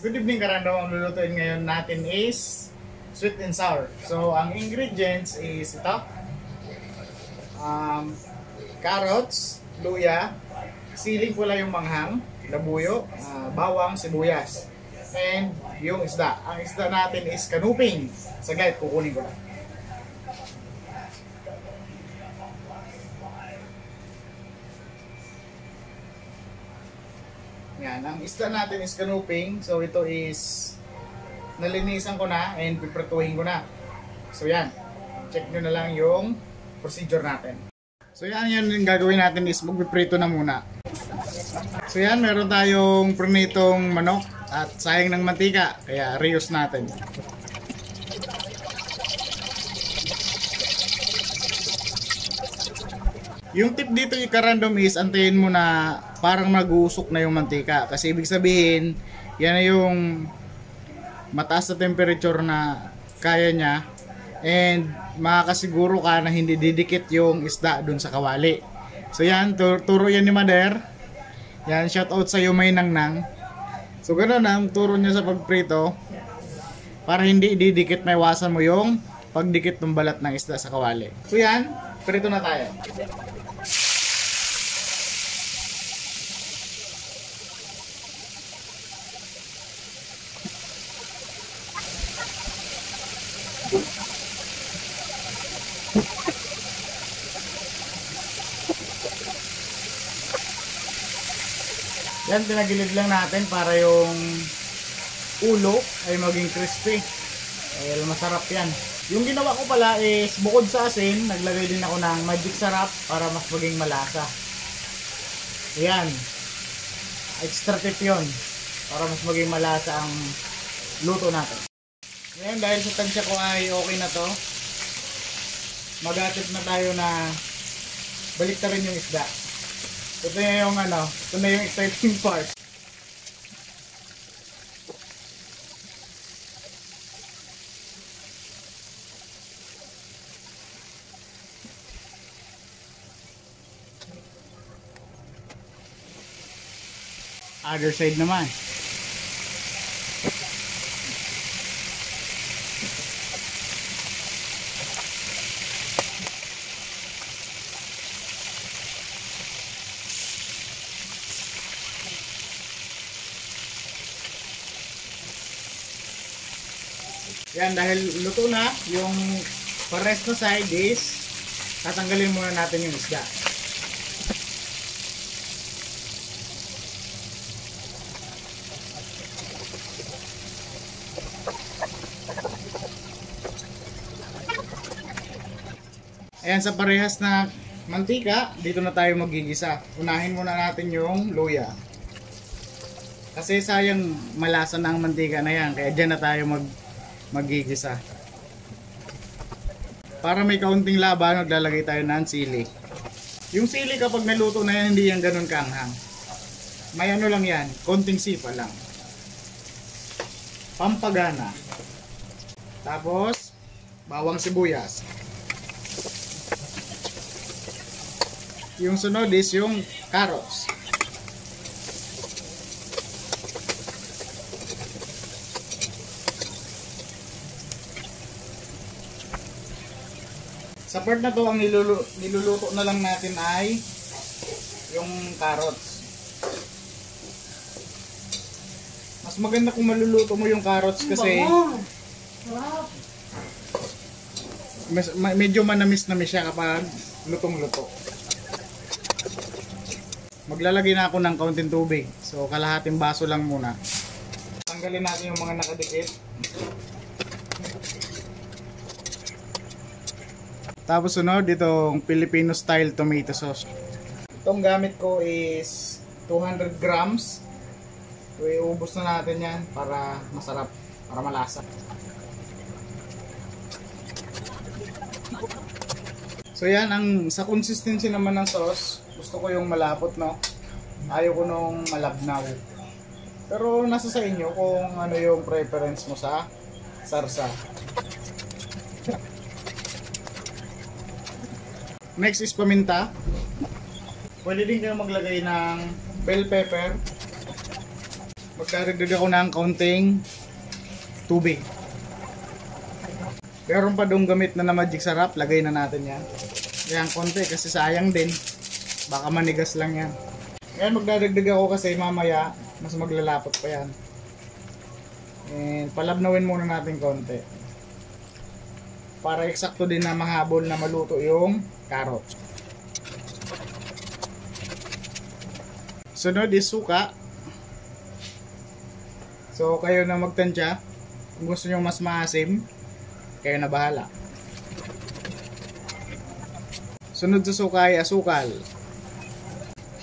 Good evening karandom, ang lulutuin ngayon natin is sweet and sour. So ang ingredients is ito. Carrots, luya, siling pula yung manghang, labuyo, bawang, sibuyas. And yung isda. Ang isda natin is kanuping. Sagad, kukunin ko lang. Yan, ang isda natin is kanuping. So ito is nalinisan ko na and piprituhin ko na. So yan, check nyo na lang yung procedure natin. So yan yung gagawin natin is magpiprito na muna. So yan, meron tayong prinitong manok at sayang ng mantika, kaya reuse natin. Yung tip dito yung karandom is antayin mo na parang mag-uusok na yung mantika. Kasi ibig sabihin, yan na yung mataas na temperature na kaya niya. And makakasiguro ka na hindi didikit yung isda dun sa kawali. So yan, turo yan ni Mother. Yan, shoutout sa iyo may nangnang. So ganoon ang turo niya sa pagprito. Para hindi didikit, may iwasan mo yung pagdikit ng balat ng isda sa kawali. So yan, prito na tayo. Yan, pinagilid lang natin para yung ulo ay maging crispy. Ay, masarap yan. Yung ginawa ko pala is bukod sa asin, naglagay din ako ng magic sarap para mas maging malasa. Ayan. Extra tip yun para mas maging malasa ang luto natin. Ayan, dahil sa tansya ko ay okay na to, mag-atip na tayo na balik na rin yung isda. Ito na yung ito na yung exciting part. Other side naman. Yan, dahil luto na yung pares na side is tatanggalin muna natin yung isda. Ayan, sa parehas na mantika, dito na tayo magigisa. Unahin muna natin yung luya. Kasi sayang malasa na ang mantika na yan, kaya dyan na tayo magigisa. Para may kaunting laban, maglalagay tayo ng sili. Yung sili kapag naluto na yan, hindi yan ganun kaanghang. May lang yan, konting sipa lang. Pampagana. Tapos, bawang sibuyas. Yung sunod is yung carrots. Sa part na to, ang niluluto na lang natin ay yung carrots. Mas maganda kung maluluto mo yung carrots kasi medyo manamis-namis siya kapag lutong-luto. Maglalagay na ako ng kaunting tubig. So kalahating baso lang muna. Tanggalin natin yung mga nakadikit. Tapos sunod itong Filipino style tomato sauce. Itong gamit ko is 200 grams. So iubos na natin yan para masarap, para malasa. So yan, sa consistency naman ng sauce, gusto ko yung malapot, no? Ayaw ko nung malabnaw. Pero nasa sa inyo kung ano yung preference mo sa sarsa. Next is paminta. Pwede din kayo maglagay ng bell pepper. magdadagdag ako ng kaunting tubig. Meron pa dong gamit na magic sarap, lagay na natin yan. Yan, konti kasi sayang din. Baka manigas lang yan. Ngayon magdadagdag ako kasi mamaya mas maglalapot pa yan. And palabnawin muna natin konti. Para eksakto din na mahabol na maluto yung carrots. Sunod is suka. So kayo na magtansya. Kung gusto nyo mas maasim, kayo na bahala. Sunod sa suka ay asukal.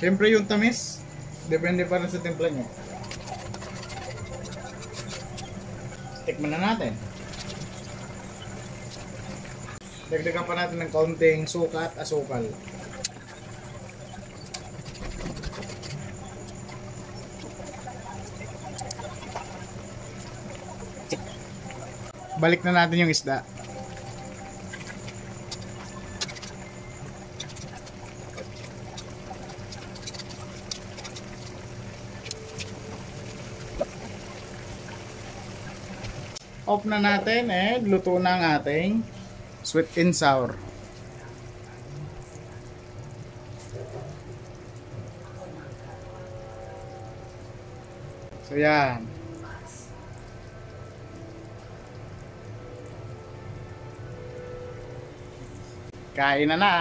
Siyempre yung tamis, depende pa rin sa timpla nyo. Tikman na natin. Dagdagan pa natin ng kaunting suka at asukal. Balik na natin yung isda. Off na natin and luto na ang ating sweet and sour. So yan. Kain na na.